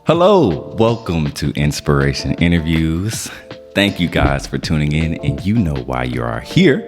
Hello, welcome to Inspiration Interviews. Thank you guys for tuning in, and you know why you are here.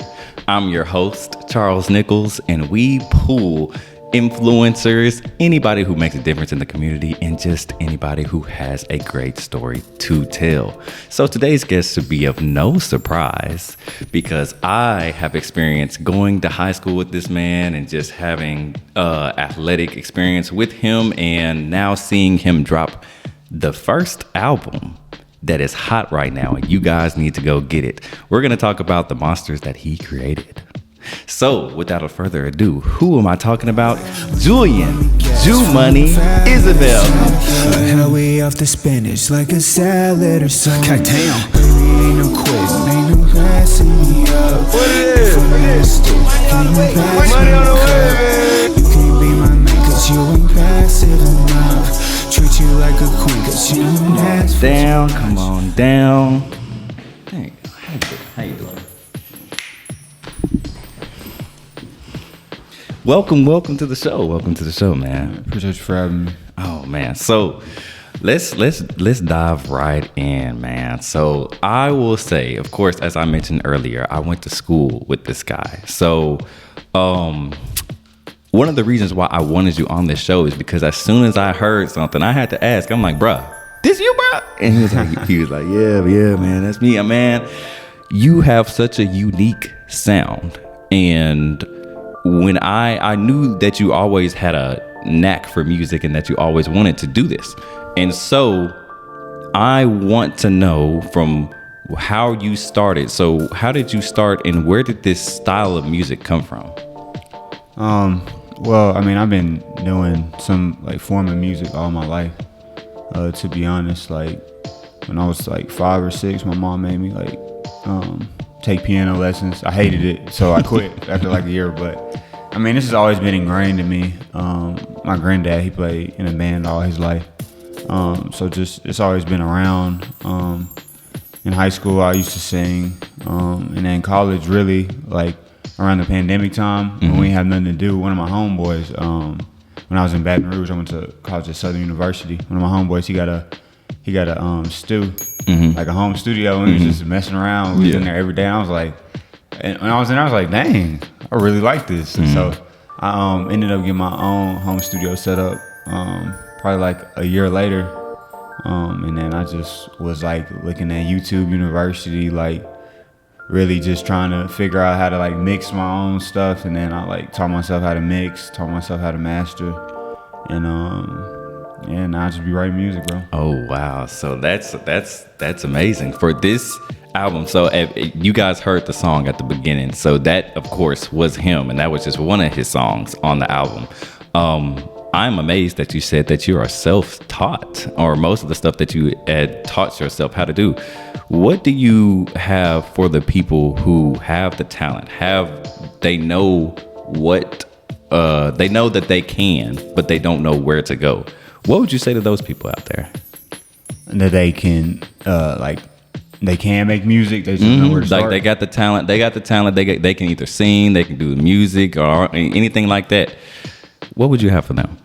I'm your host, Charles Nichols, and we pull influencers, anybody who makes a difference in the community, and just anybody who has a great story to tell. So today's guest should be of no surprise because I have experienced going to high school with this man and just having athletic experience with him, and now seeing him drop the first album that is hot right now, and you guys need to go get it. We're going to talk about the monsters that he created. So, without further ado, who am I talking about? Julian Isabel. How we off the spinach like a salad or something. God damn. Baby, ain't no quitting, ain't no passing me up. What is? Money on the way, you can't be my man cause you ain't passive enough. Treat you like a queen cause you don't ask. Down, come on down. Hey, how you doing? Welcome to the show. Welcome to the show, man. Appreciate you for having me. Oh man, so let's dive right in, man. So I will say, of course, as I mentioned earlier, I went to school with this guy. So one of the reasons why I wanted you on this show is because as soon as I heard something, I had to ask. I'm like, bruh, this you, bruh? And he was like, yeah, man, that's me, man. You have such a unique sound, and when I knew that you always had a knack for music and that you always wanted to do this. And so I want to know from how you started. So how did you start, and where did this style of music come from? Well, I mean, I've been doing some like form of music all my life. To be honest, like when I was like 5 or 6, my mom made me like take piano lessons. I hated it, so I quit after like a year. But I mean, this has always been ingrained in me. My granddad, he played in a band all his life, so just it's always been around. In high school, I used to sing, and then college, really like around the pandemic time when we had nothing to do. One of my homeboys, when I was in Baton Rouge, I went to college at Southern University. One of my homeboys, he got a stew. Like a home studio, and we was just messing around. We was in there every day. And I was like, and when I was in there, I was like, dang, I really like this. And so I ended up getting my own home studio set up probably like a year later. And then I just was like looking at YouTube University, like really just trying to figure out how to like mix my own stuff. And then I like taught myself how to mix, taught myself how to master, and yeah, now I just be writing music, bro. Oh wow! So that's amazing for this album. So if you guys heard the song at the beginning, so that of course was him, and that was just one of his songs on the album. I'm amazed that you said that you are self-taught, or most of the stuff that you had taught yourself how to do. What do you have for the people who have the talent? They know what they know that they can, but they don't know where to go. What would you say to those people out there? That they can, they can make music. They just know where to start. Like they got the talent. They can either sing, they can do music, or anything like that. What would you have for them?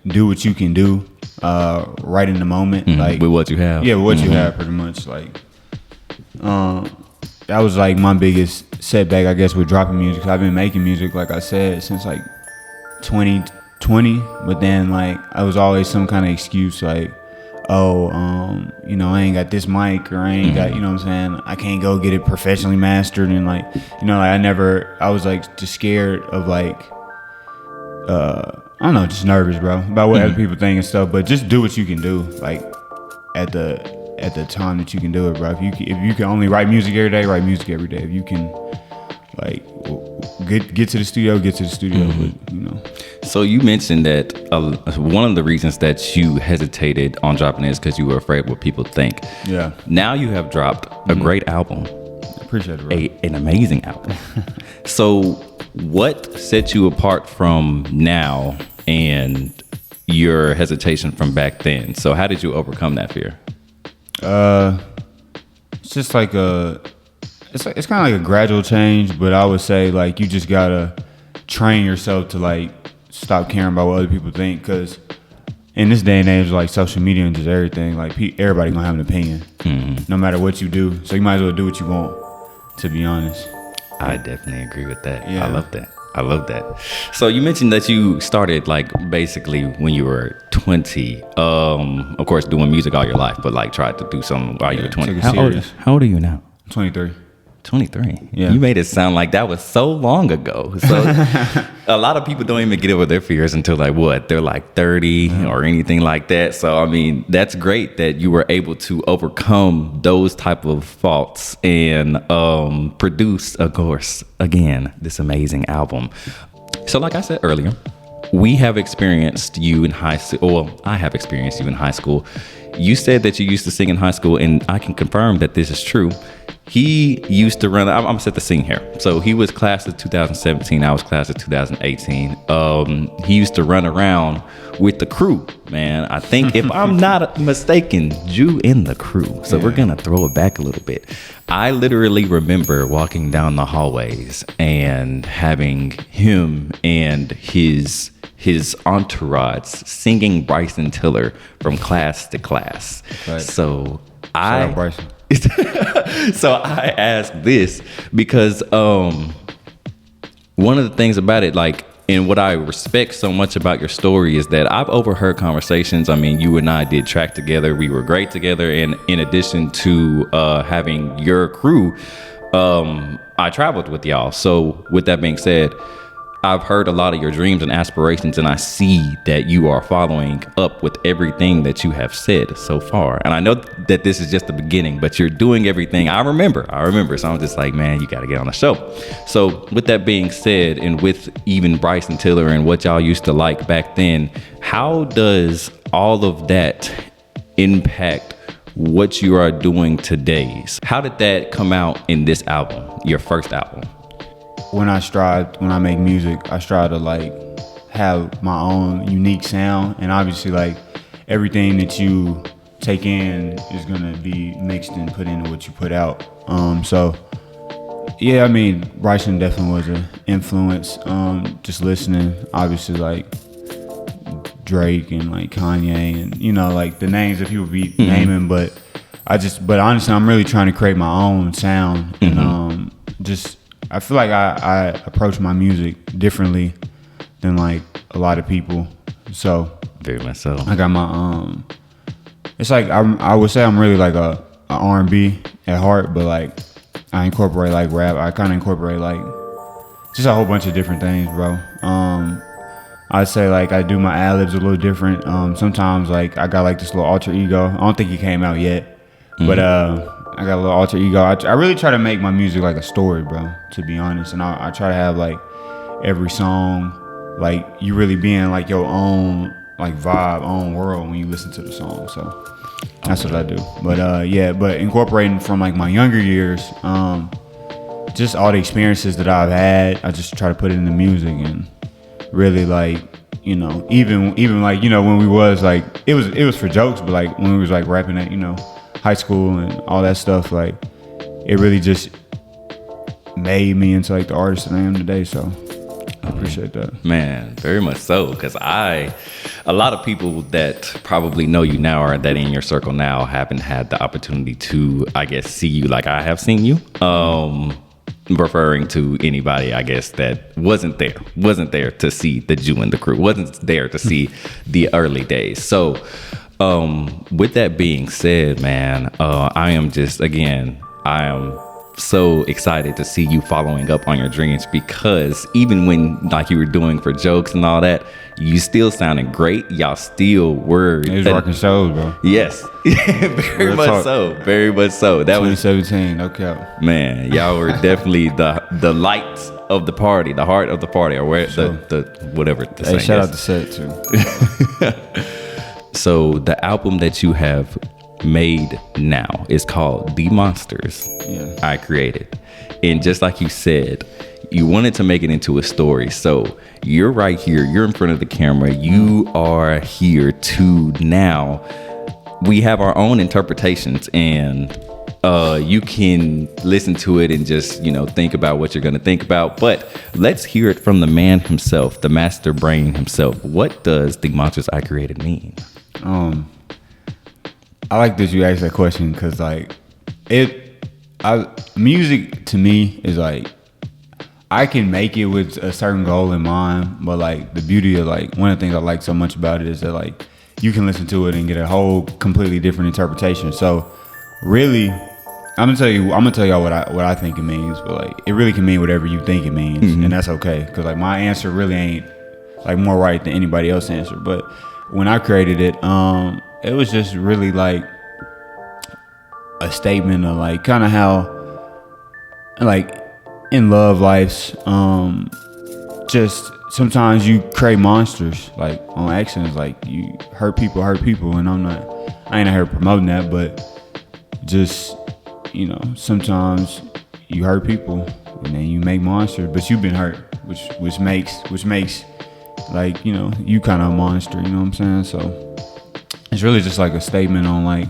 Do what you can do, right in the moment, like with what you have. Yeah, with what you have, pretty much. Like, that was like my biggest setback, I guess, with dropping music. I've been making music, like I said, since like 2020, but then like I was always some kind of excuse, like, oh, I ain't got this mic, or I ain't got, you know what I'm saying, I can't go get it professionally mastered, and like, I was like just scared of like, I don't know, just nervous, bro, about what other people think and stuff. But just do what you can do, like at the time that you can do it, bro. If you can only write music every day, write music every day. If you can like get to the studio, get to the studio. But, So you mentioned that one of the reasons that you hesitated on dropping it is because you were afraid what people think. Yeah. Now you have dropped a great album. Appreciate it, bro. An amazing album. So what sets you apart from now and your hesitation from back then? So how did you overcome that fear? It's just like it's kind of like a gradual change, but I would say like you just gotta train yourself to like stop caring about what other people think, because in this day and age, like social media and just everything, like everybody gonna have an opinion, no matter what you do. So you might as well do what you want, to be honest. I definitely agree with that. Yeah. I love that. So you mentioned that you started like basically when you were 20. Of course, doing music all your life, but like tried to do something while you were 20. How old are you now? 23. 23. Yeah. You made it sound like that was so long ago. So a lot of people don't even get over their fears until like what? They're like 30 or anything like that. So I mean, that's great that you were able to overcome those type of faults and produce, of course, again, this amazing album. So like I said earlier, we have experienced you in high school. Well, I have experienced you in high school. You said that you used to sing in high school, and I can confirm that this is true. He used to run, I'm gonna set the scene here. So he was class of 2017, I was class of 2018. He used to run around with the crew, man. I think if I'm not mistaken, Jew in the crew. So we're gonna throw it back a little bit. I literally remember walking down the hallways and having him and his entourage singing Bryson Tiller from class to class. Right. So Shout out Bryson. So I asked this because one of the things about it, like, and what I respect so much about your story is that I've overheard conversations. I mean, you and I did track together. We were great together. And in addition to having your crew, I traveled with y'all. So with that being said, I've heard a lot of your dreams and aspirations, and I see that you are following up with everything that you have said so far. And I know that this is just the beginning, but you're doing everything. I remember. So I'm just like, man, you got to get on the show. So with that being said, and with even Bryson Tiller and what y'all used to like back then, how does all of that impact what you are doing today? How did that come out in this album, your first album? When I make music, I strive to like have my own unique sound, and obviously like everything that you take in is gonna be mixed and put into what you put out. So yeah, I mean, Bryson definitely was an influence. Just listening, obviously like Drake and like Kanye and like the names that people be naming, but honestly, I'm really trying to create my own sound, and I feel like I approach my music differently than like a lot of people. So very much so. I got my it's like I would say I'm really like a R&B at heart, but like I incorporate like rap. I kind of incorporate like just a whole bunch of different things, bro. I'd say like I do my ad-libs a little different. Sometimes like I got like this little alter ego. I don't think he came out yet, but I got a little alter ego. I really try to make my music like a story, bro, to be honest. And I try to have like every song, like you really being like your own like vibe, own world when you listen to the song. So that's what I do. But but incorporating from like my younger years, just all the experiences that I've had, I just try to put it in the music and really like, even like, when we was like, it was for jokes, but like when we was like rapping at, high school and all that stuff, like it really just made me into like the artist that I am today. So I appreciate that, man. Very much so, because a lot of people that probably know you now or that in your circle now haven't had the opportunity to, I guess, see you like I have seen you. Referring to anybody, I guess, that wasn't there to see the Jew and the crew, wasn't there to see the early days. So with that being said, man, I am so excited to see you following up on your dreams, because even when like you were doing for jokes and all that, you still sounded great. Y'all still were. It was rocking shows, bro. Yes. Very much so. Very much so. That 2017, no cap. Man, y'all were definitely the lights of the party, the heart of the party, or where the whatever the saying is. Shout out to Set too. So the album that you have made now is called The Monsters I Created. And just like you said, you wanted to make it into a story. So you're right here, you're in front of the camera, you are here to now, we have our own interpretations, and You can listen to it and just, think about what you're going to think about. But let's hear it from the man himself, the master brain himself. What does the Monsters I Created mean? I like that you asked that question because music to me is like, I can make it with a certain goal in mind, but like the beauty of like one of the things I like so much about it is that like you can listen to it and get a whole completely different interpretation. So really, I'm gonna tell y'all what I think it means, but like it really can mean whatever you think it means, and that's okay. Cause like my answer really ain't like more right than anybody else's answer. But when I created it, it was just really like a statement of like kind of how like in love lives, just sometimes you create monsters like on accident, like you hurt people, and I ain't out here promoting that, but just sometimes you hurt people and then you make monsters, but you've been hurt, which makes like you kind of a monster, you know what I'm saying? So it's really just like a statement on like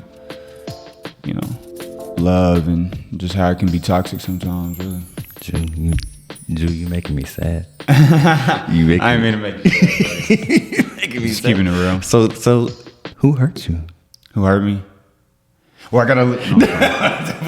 love and just how it can be toxic sometimes, really. Drew, you making me sad. I ain't mean to make you sad. Making me just sad. keeping it real. So who hurt you? Who hurt me? Well, I gotta. No,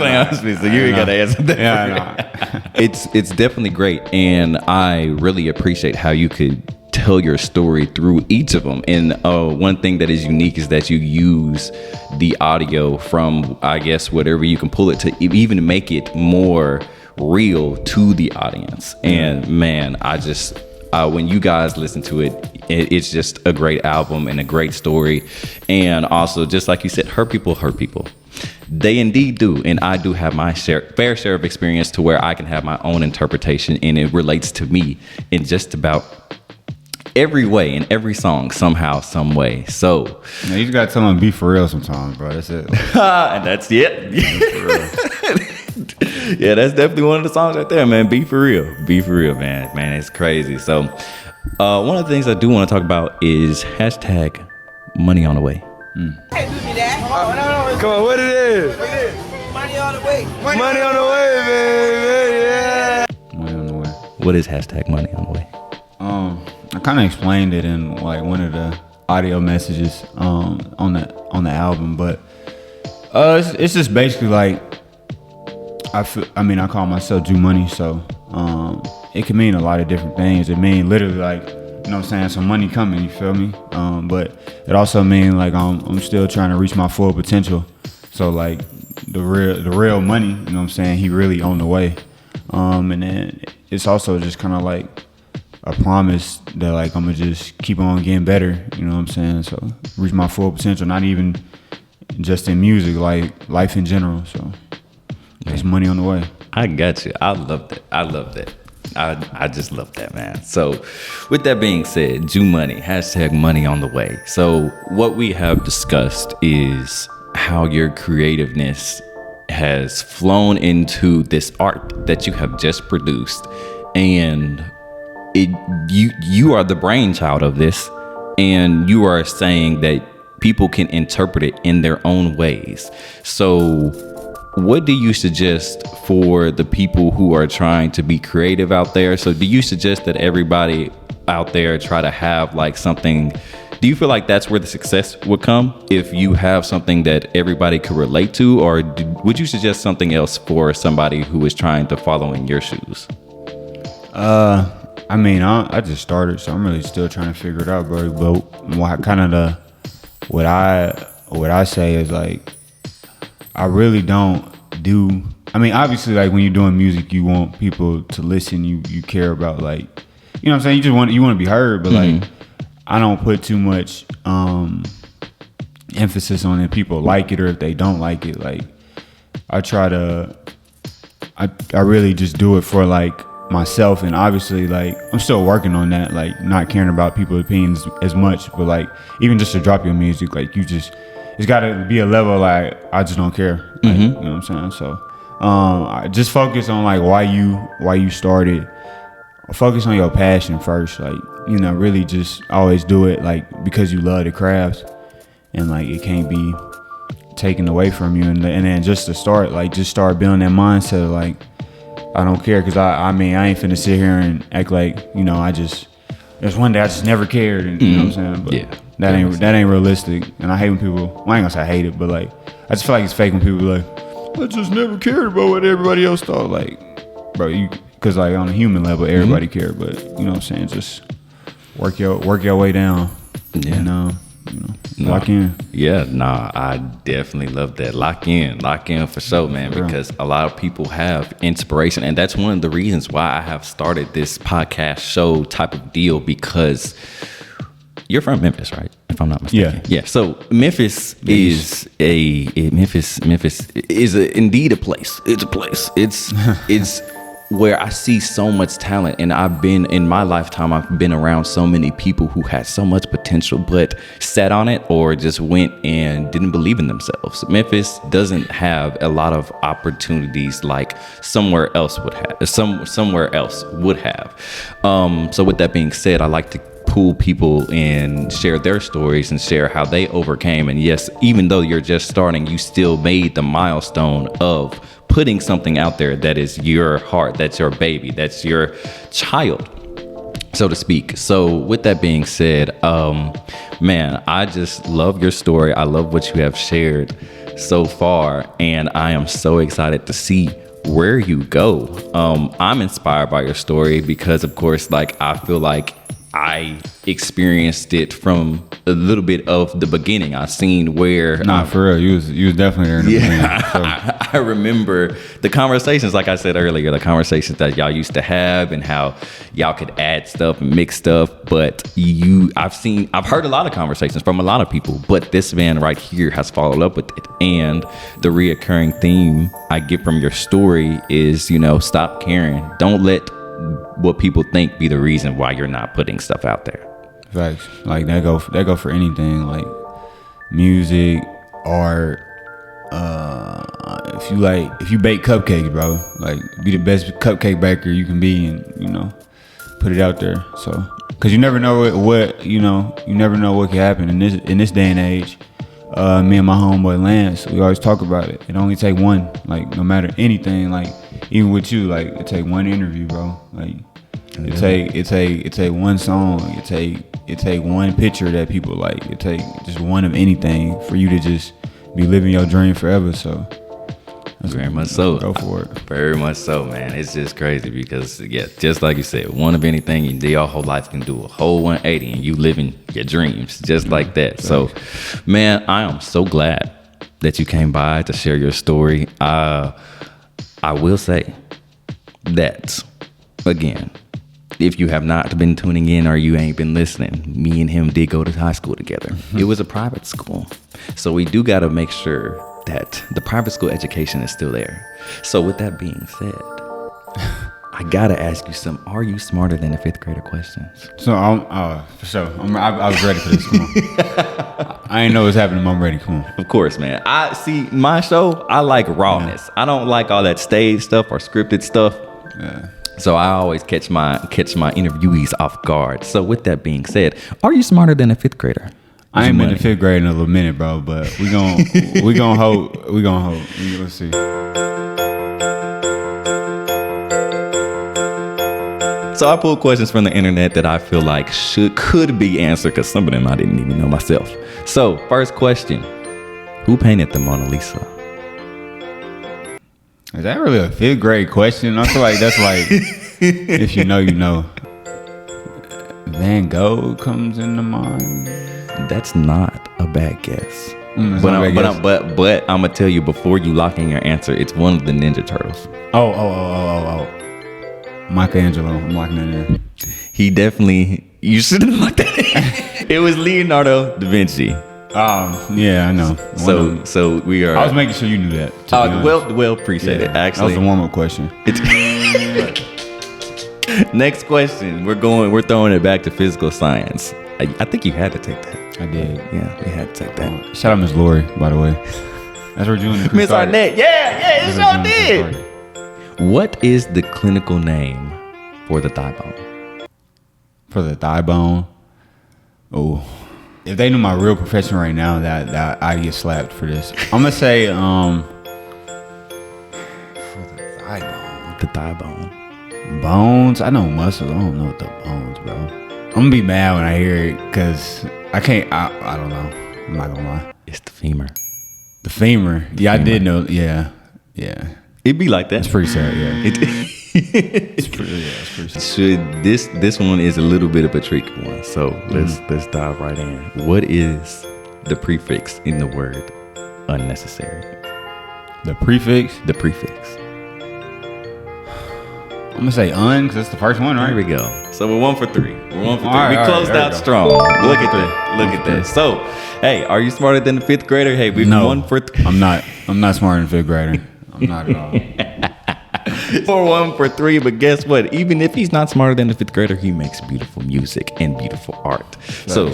Playing honestly, so you ain't gotta answer that. Yeah, It's definitely great, and I really appreciate how you could tell your story through each of them. And one thing that is unique is that you use the audio from, I guess, whatever you can pull it to even make it more real to the audience. And man, I just when you guys listen to it, it's just a great album and a great story. And also, just like you said, hurt people. They indeed do. And I do have my fair share of experience to where I can have my own interpretation, and it relates to me in just about every way, in every song, somehow, some way. So you just gotta tell them be for real sometimes, bro. That's it. And that's it. Yeah, that's definitely one of the songs right there, man. Be for real, man. Man, it's crazy. So one of the things I do want to talk about is hashtag money on the way. Hey, do me that. Come on, what it is? Money on the way. Money on the way, baby. Yeah. Money on the way. What is hashtag money on the way? I kind of explained it in like one of the audio messages on the album, but it's just basically like I call myself Jew Money, so it can mean a lot of different things. It mean literally like, you know what I'm saying, some money coming, you feel me? But it also mean like I'm still trying to reach my full potential. So like the real money, you know what I'm saying, he really on the way. And then it's also just kind of like a promise that like I'm gonna just keep on getting better, you know what I'm saying? So reach my full potential, not even just in music, like life in general. So there's money on the way. I got you. I love that. I just love that, man. So with that being said, Jew Money, hashtag money on the way. So what we have discussed is how your creativeness has flown into this art that you have just produced, and you are the brainchild of this, and you are saying that people can interpret it in their own ways. So what do you suggest for the people who are trying to be creative out there? So do you suggest that everybody out there try to have like something? Do you feel like that's where the success would come, if you have something that everybody could relate to? Or would you suggest something else for somebody who is trying to follow in your shoes? I just started, so I'm really still trying to figure it out, bro. But what I say is like, I really don't do. Obviously, like when you're doing music, you want people to listen. You care about, like, you know what I'm saying. You want to be heard, but like I don't put too much emphasis on if people like it or if they don't like it. Like I really just do it for like myself, and obviously like I'm still working on that, like not caring about people's opinions as much, but like even just to drop your music, like it's got to be a level like I just don't care, like, you know what I'm saying? So I just focus on like why you started. Focus on your passion first, like, you know, really just always do it like because you love the craft, and like it can't be taken away from you, and then just to start building that mindset of like, I don't care, because I mean I ain't finna sit here and act like, you know, there's one day I just never cared, and you know what I'm saying? But yeah, that ain't realistic, and I hate when people. Well, I ain't gonna say I hate it, but like I just feel like it's fake when people be like, I just never cared about what everybody else thought. Like, bro, because like on a human level, everybody cared, but you know what I'm saying? Just work your way down. Yeah. And, lock in. Yeah, nah, I definitely love that. Lock in for sure, man, because a lot of people have inspiration, and that's one of the reasons why I have started this podcast show type of deal, because you're from Memphis, right? If I'm not mistaken. Yeah. So Memphis is indeed a place. It's a place. It's where I see so much talent, and in my lifetime, I've been around so many people who had so much potential, but sat on it or just went and didn't believe in themselves. Memphis doesn't have a lot of opportunities like somewhere else would have. So with that being said, I like to pull people and share their stories and share how they overcame. And yes, even though you're just starting, you still made the milestone of putting something out there that is your heart, that's your baby, that's your child, so to speak. So with that being said, man, I just love your story. I love what you have shared so far, and I am so excited to see where you go. I'm inspired by your story because, of course, like I feel like I experienced it from a little bit of the beginning. I seen where for real, you was definitely there in the beginning. So. I remember the conversations, like I said earlier, the conversations that y'all used to have and how y'all could add stuff and mix stuff. But I've heard a lot of conversations from a lot of people, but this man right here has followed up with it. And the reoccurring theme I get from your story is, stop caring. Don't let what people think be the reason why you're not putting stuff out there. Facts. Like that go for anything, like music, art. If you bake cupcakes, bro, like be the best cupcake baker you can be, and put it out there. So, cause you never know what you never know what can happen in this day and age. Me and my homeboy Lance, we always talk about it. It only take one, like no matter anything, like even with you, like it take one interview, bro. Like it take one song, it take one picture that people like. It take just one of anything for you to just be living your dream forever. So very much so. Go for it. Very much so, man. It's just crazy because, yeah, just like you said, one of anything, your whole life can do a whole 180 and you living your dreams just like that. So, man, I am so glad that you came by to share your story. I will say that, again, if you have not been tuning in or you ain't been listening, me and him did go to high school together. It was a private school. So we do got to make sure that the private school education is still there. So with that being said, I gotta ask you some. Are you smarter than the fifth grader questions? So for sure. I was ready for this. Come on. I ain't know what's happening. I'm ready. Come on. Of course, man. I see my show. I like rawness. Yeah. I don't like all that stage stuff or scripted stuff. Yeah. So I always catch my interviewees off guard. So with that being said, are you smarter than a fifth grader? I ain't been in fifth grade in a little minute, bro, but we gonna hope. Let's see. So I pulled questions from the internet that I feel like could be answered, because some of them I didn't even know myself. So first question: who painted the Mona Lisa? Is that really a fifth grade question? I feel like that's like if you know, you know. Van Gogh comes into mind. That's not a bad guess. But I'm gonna tell you before you lock in your answer, it's one of the Ninja Turtles. Oh. Michelangelo, I'm locking that in. He definitely. You should have locked that in. It was Leonardo da Vinci. Yeah, I know. So we are. I was making sure you knew that. Well, appreciate it. Actually, that was a warm-up question. Next question. We're throwing it back to physical science. I think you had to take that. I did. Yeah, we had to take that. Shout out Miss Lori, by the way. That's where Julian Isabel Miss Arnett. Yeah, you sure did. What is the clinical name for the thigh bone? For the thigh bone? Oh. if they knew my real profession right now, that I'd get slapped for this. I'm gonna say for the thigh bone. The thigh bone. Bones. I know muscles. I don't know what the bones, bro. I'm gonna be mad when I hear it because I can't. I don't know. I'm not gonna lie. It's the femur. The femur. Yeah, I did know. Yeah. It'd be like that. It's pretty sad. Yeah. It's pretty sad. Should this one is a little bit of a tricky one. So let's dive right in. What is the prefix in the word unnecessary? The prefix. The prefix. I'm gonna say because that's the first one, right? There we go. So we're 1 for 3. We're 1 for 3. All right, we closed there out we go. strong. Look at three. that. Look at 1 for that. So, hey, are you smarter than the 5th grader? Hey, we've No, 1 for 3. I'm not smarter than 5th grader. I'm not at all. For 1 for 3, but guess what? Even if he's not smarter than the 5th grader, he makes beautiful music and beautiful art. So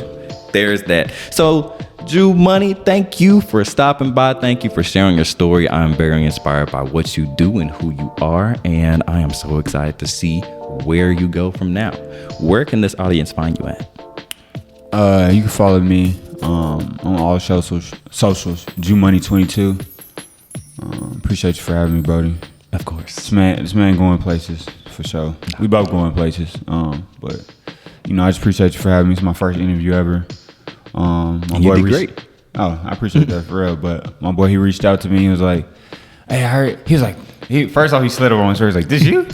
there's that. So Ju Money, thank you for stopping by. Thank you for sharing your story. I'm very inspired by what you do and who you are, and I am so excited to see where you go from now. Where can this audience find you at? You can follow me on all socials, Ju Money 22. Appreciate you for having me, Brody. Of course. This man going places for sure. We both going places. But I just appreciate you for having me. It's my first interview ever. My You did great. Oh, I appreciate that for real. But my boy, he reached out to me. He was like, "Hey, I heard." He was like, first off, he slid over on his shirt. He was like, "This you?"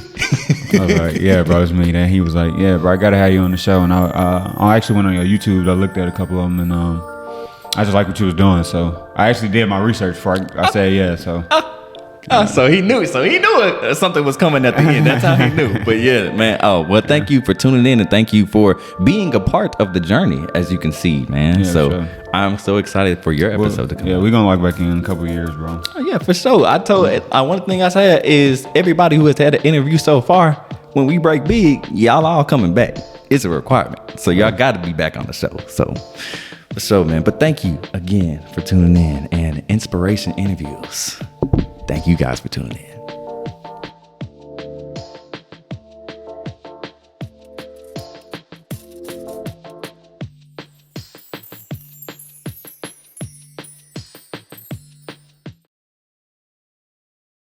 I was like, "Yeah, bro, it's me." Then he was like, "Yeah, bro, I gotta have you on the show." And I actually went on your YouTube. I looked at a couple of them, and I just like what you was doing. So I actually did my research before I said yeah. So. So he knew. So he knew something was coming at the end. That's how he knew. But yeah, man. Oh, well, thank you for tuning in, and thank you for being a part of the journey, as you can see, man. Yeah, so sure. I'm so excited for your episode to come. Yeah, we're gonna log back in a couple of years, bro. Oh, yeah, for sure. I told one thing I said is everybody who has had an interview so far, when we break big, y'all all coming back. It's a requirement. So y'all got to be back on the show. So for sure, man. But thank you again for tuning in and Inspiration Interviews. Thank you guys for tuning in.